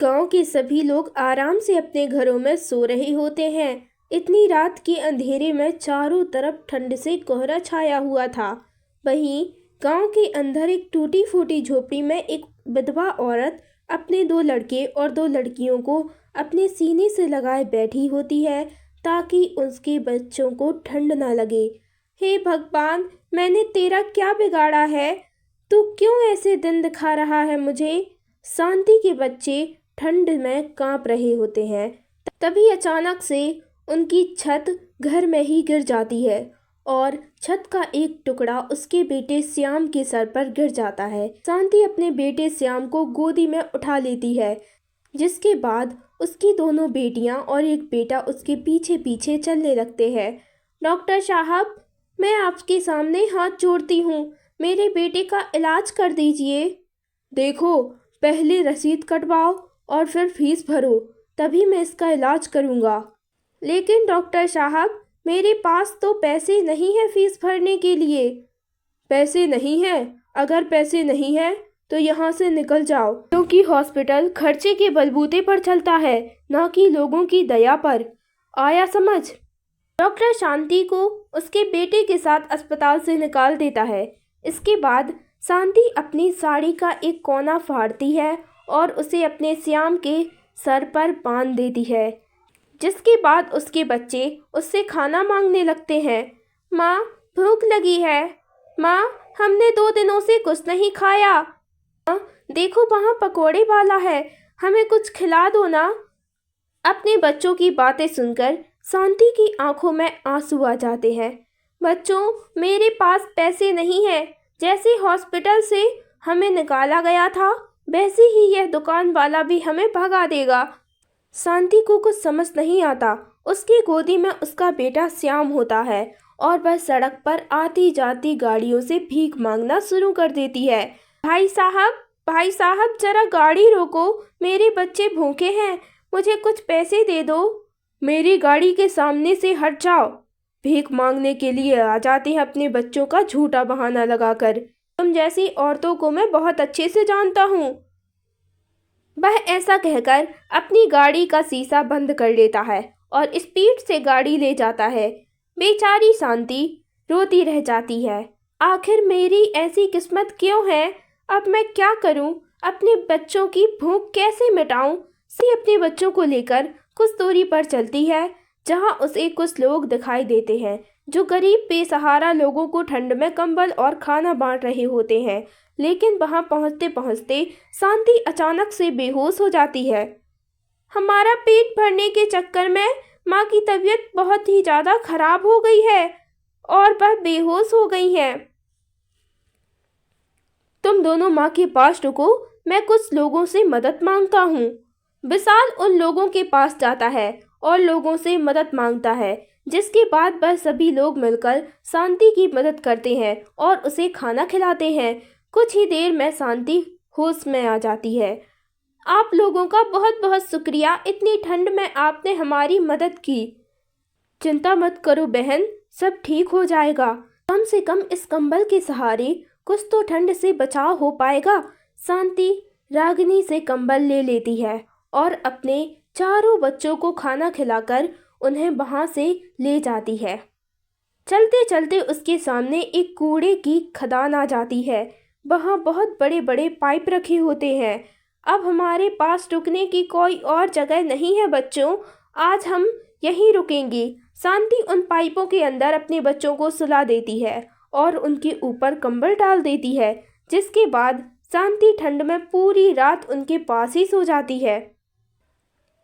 गांव के सभी लोग आराम से अपने घरों में सो रहे होते हैं। इतनी रात के अंधेरे में चारों तरफ ठंड से कोहरा छाया हुआ था। वहीं गांव के अंदर एक टूटी फूटी झोपड़ी में एक विधवा औरत अपने दो लड़के और दो लड़कियों को अपने सीने से लगाए बैठी होती है ताकि उसके बच्चों को ठंड ना लगे। हे भगवान, मैंने तेरा क्या बिगाड़ा है? तू क्यों ऐसे दिन दिखा रहा है मुझे? शांति के बच्चे ठंड में कांप रहे होते हैं। तभी अचानक से उनकी छत घर में ही गिर जाती है और छत का एक टुकड़ा उसके बेटे श्याम के सर पर गिर जाता है। शांति अपने बेटे श्याम को गोदी में उठा लेती है, जिसके बाद उसकी दोनों बेटियां और एक बेटा उसके पीछे पीछे चलने लगते हैं। डॉक्टर साहब, मैं आपके सामने हाथ जोड़ती हूँ, मेरे बेटे का इलाज कर दीजिए। देखो, पहले रसीद कटवाओ और फिर फीस भरो, तभी मैं इसका इलाज करूँगा। लेकिन डॉक्टर साहब, मेरे पास तो पैसे नहीं है फीस भरने के लिए। पैसे नहीं है? अगर पैसे नहीं है तो यहाँ से निकल जाओ, क्योंकि हॉस्पिटल खर्चे के बलबूते पर चलता है, ना कि लोगों की दया पर। आया समझ? डॉक्टर शांति को उसके बेटे के साथ अस्पताल से निकाल देता है। इसके बाद शांति अपनी साड़ी का एक कोना फाड़ती है और उसे अपने श्याम के सर पर बांध देती है, जिसके बाद उसके बच्चे उससे खाना मांगने लगते हैं। माँ, भूख लगी है। माँ, हमने 2 दिनों से कुछ नहीं खाया। माँ, देखो वहाँ पकोड़े वाला है, हमें कुछ खिला दो ना। अपने बच्चों की बातें सुनकर शांति की आंखों में आंसू आ जाते हैं। बच्चों, मेरे पास पैसे नहीं है। जैसे हॉस्पिटल से हमें निकाला गया था, वैसे ही यह दुकान वाला भी हमें भगा देगा। शांति को कुछ समझ नहीं आता। उसकी गोदी में उसका बेटा श्याम होता है और वह सड़क पर आती जाती गाड़ियों से भीख मांगना शुरू कर देती है। भाई साहब, जरा गाड़ी रोको, मेरे बच्चे भूखे हैं, मुझे कुछ पैसे दे दो। मेरी गाड़ी के सामने से हट जाओ। भीख मांगने के लिए आ जाते हैं अपने बच्चों का झूठा बहाना लगाकर। तुम जैसी औरतों को मैं बहुत अच्छे से जानता हूँ। वह ऐसा कहकर अपनी गाड़ी का शीशा बंद कर लेता है और स्पीड से गाड़ी ले जाता है। बेचारी शांति रोती रह जाती है। आखिर मेरी ऐसी किस्मत क्यों है? अब मैं क्या करूं? अपने बच्चों की भूख कैसे मिटाऊं? सी अपने बच्चों को लेकर कुछ दूरी पर चलती है, जहां उसे कुछ लोग दिखाई देते हैं जो गरीब बेसहारा लोगों को ठंड में कंबल और खाना बांट रहे होते हैं। लेकिन वहां पहुंचते पहुंचते शांति अचानक से बेहोश हो जाती है। हमारा पेट भरने के चक्कर में माँ की तबीयत बहुत ही ज़्यादा खराब हो गई है और वह बेहोश हो गई है। तुम दोनों माँ के पास रुको, मैं कुछ लोगों से मदद मांगता हूँ। विशाल उन लोगों के पास जाता है और लोगों से मदद मांगता है, जिसके बाद वह सभी लोग मिलकर शांति की मदद करते हैं और उसे खाना खिलाते हैं। कुछ ही देर में शांति होश में आ जाती है। आप लोगों का बहुत बहुत शुक्रिया, इतनी ठंड में आपने हमारी मदद की। चिंता मत करो बहन, सब ठीक हो जाएगा। कम से कम इस कंबल के सहारे कुछ तो ठंड से बचाव हो पाएगा। शांति रागिनी से कंबल ले लेती है और अपने चारों बच्चों को खाना खिलाकर उन्हें वहां से ले जाती है। चलते चलते उसके सामने एक कूड़े की खदान आ जाती है। वहाँ बहुत बड़े बड़े पाइप रखे होते हैं। अब हमारे पास रुकने की कोई और जगह नहीं है बच्चों, आज हम यहीं रुकेंगे। शांति उन पाइपों के अंदर अपने बच्चों को सुला देती है और उनके ऊपर कंबल डाल देती है, जिसके बाद शांति ठंड में पूरी रात उनके पास ही सो जाती है।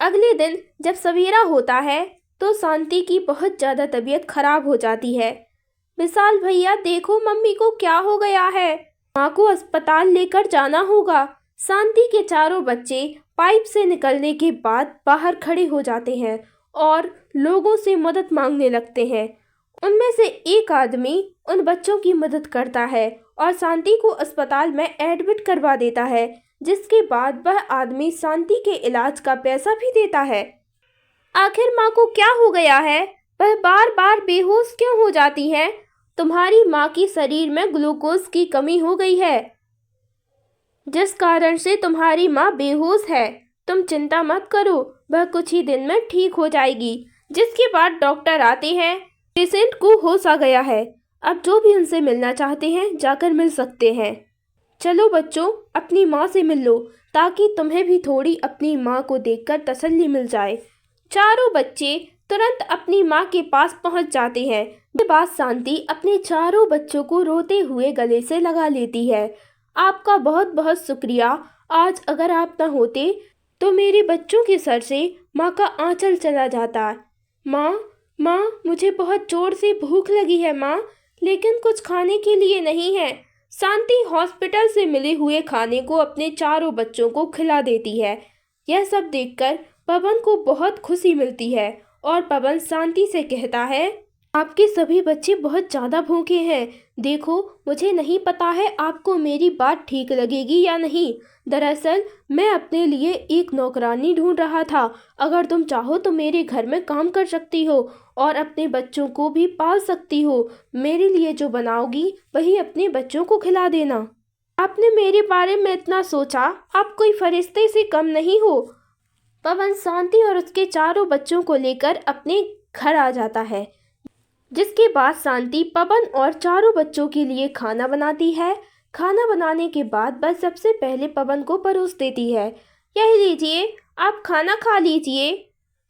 अगले दिन जब सवेरा होता है तो शांति की बहुत ज़्यादा तबीयत खराब हो जाती है। विशाल भैया, देखो मम्मी को क्या हो गया है, माँ को अस्पताल लेकर जाना होगा। शांति के चारों बच्चे पाइप से निकलने के बाद बाहर खड़े हो जाते हैं और लोगों से मदद मांगने लगते हैं। उनमें से एक आदमी उन बच्चों की मदद करता है और शांति को अस्पताल में एडमिट करवा देता है, जिसके बाद वह आदमी शांति के इलाज का पैसा भी देता है। आखिर माँ को क्या हो गया है? वह बार बार बेहोश क्यों हो जाती है? तुम्हारी माँ की शरीर में ग्लूकोज की कमी हो गई है, जिस कारण से तुम्हारी माँ बेहोश है। तुम चिंता मत करो, वह कुछ ही दिन में ठीक हो जाएगी। जिसके बाद डॉक्टर आते हैं। पेशेंट को होश आ गया है। अब जो भी उनसे मिलना चाहते हैं जाकर मिल सकते हैं। चलो बच्चों, अपनी माँ से मिल लो ताकि तुम्हें भी थोड़ी अपनी माँ को देखकर तसल्ली मिल जाए। चारों बच्चे तुरंत अपनी माँ के पास पहुँच जाते हैं। ये बात शांति अपने चारों बच्चों को रोते हुए गले से लगा लेती है। आपका बहुत बहुत शुक्रिया। आज अगर आप न होते तो मेरे बच्चों के सर से माँ का आंचल चला जाता। माँ, माँ, मुझे बहुत जोर से भूख लगी है माँ, लेकिन कुछ खाने के लिए नहीं है। शांति हॉस्पिटल से मिले हुए खाने को अपने चारों बच्चों को खिला देती है। यह सब देखकर पवन को बहुत खुशी मिलती है और पवन शांति से कहता है, आपके सभी बच्चे बहुत ज़्यादा भूखे हैं। देखो, मुझे नहीं पता है आपको मेरी बात ठीक लगेगी या नहीं। दरअसल मैं अपने लिए एक नौकरानी ढूंढ रहा था। अगर तुम चाहो तो मेरे घर में काम कर सकती हो और अपने बच्चों को भी पाल सकती हो। मेरे लिए जो बनाओगी वही अपने बच्चों को खिला देना। आपने मेरे बारे में इतना सोचा, आप कोई फरिश्ते से कम नहीं हो। पवन शांति और उसके चारों बच्चों को लेकर अपने घर आ जाता है। जिसके बाद शांति पवन और चारों बच्चों के लिए खाना बनाती है। खाना बनाने के बाद वह सबसे पहले पवन को परोस देती है। यह लीजिए, आप खाना खा लीजिए।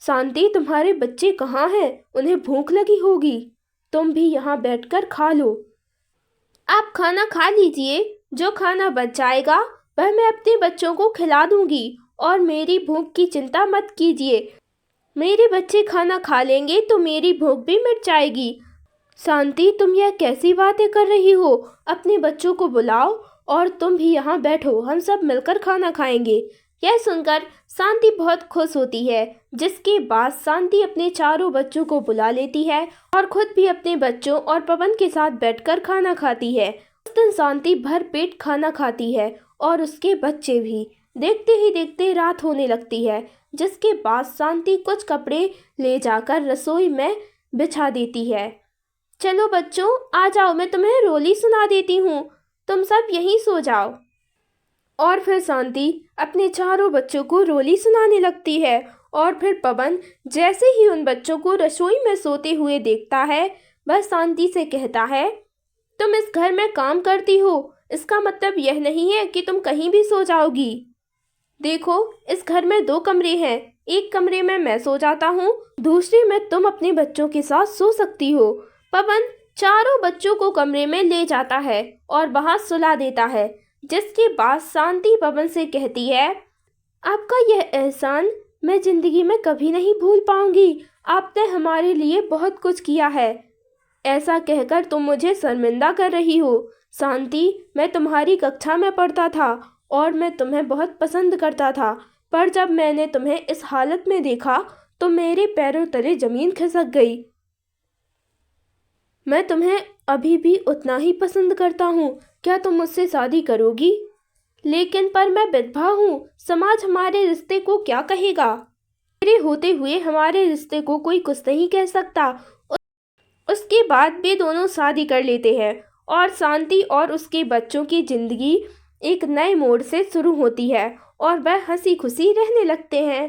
शांति, तुम्हारे बच्चे कहाँ हैं? उन्हें भूख लगी होगी। तुम भी यहाँ बैठकर खा लो। आप खाना खा लीजिए। जो खाना बच जाएगा वह मैं अपने बच्चों को खिला दूंगी और मेरी भूख की चिंता मत कीजिए। मेरे बच्चे खाना खा लेंगे तो मेरी भूख भी मिट जाएगी। शांति, तुम यह कैसी बातें कर रही हो? अपने बच्चों को बुलाओ और तुम भी यहाँ बैठो, हम सब मिलकर खाना खाएंगे। यह सुनकर शांति बहुत खुश होती है। जिसके बाद शांति अपने चारों बच्चों को बुला लेती है और खुद भी अपने बच्चों और पवन के साथ बैठकर खाना खाती है। उस दिन शांति भर पेट खाना खाती है और उसके बच्चे भी। देखते ही देखते रात होने लगती है। जिसके बाद शांति कुछ कपड़े ले जाकर रसोई में बिछा देती है। चलो बच्चों, आ जाओ, मैं तुम्हें रोली सुना देती हूँ। तुम सब यहीं सो जाओ। और फिर शांति अपने चारों बच्चों को रोली सुनाने लगती है। और फिर पवन जैसे ही उन बच्चों को रसोई में सोते हुए देखता है, वह शांति से कहता है, तुम इस घर में काम करती हो, इसका मतलब यह नहीं है कि तुम कहीं भी सो जाओगी। देखो, इस घर में 2 कमरे हैं। एक कमरे में मैं सो जाता हूँ, दूसरे में तुम अपने बच्चों के साथ सो सकती हो। पवन चारों बच्चों को कमरे में ले जाता है और वहाँ सुला देता है। जिसके बाद शांति पवन से कहती है, आपका यह एहसान मैं जिंदगी में कभी नहीं भूल पाऊंगी। आपने हमारे लिए बहुत कुछ किया है। ऐसा कहकर तुम मुझे शर्मिंदा कर रही हो। शांति, मैं तुम्हारी कक्षा में पढ़ता था और मैं तुम्हें बहुत पसंद करता था, पर जब मैंने तुम्हें इस हालत में देखा तो मेरे पैरों तले जमीन खिसक गई। मैं तुम्हें अभी भी उतना ही पसंद करता हूँ। क्या तुम मुझसे शादी करोगी? लेकिन पर मैं विधवा हूँ, समाज हमारे रिश्ते को क्या कहेगा? मेरे होते हुए हमारे रिश्ते को कोई कुछ नहीं कह सकता। उसके बाद वे दोनों शादी कर लेते हैं और शांति और उसके बच्चों की जिंदगी एक नए मोड़ से शुरू होती है और वह हंसी खुशी रहने लगते हैं।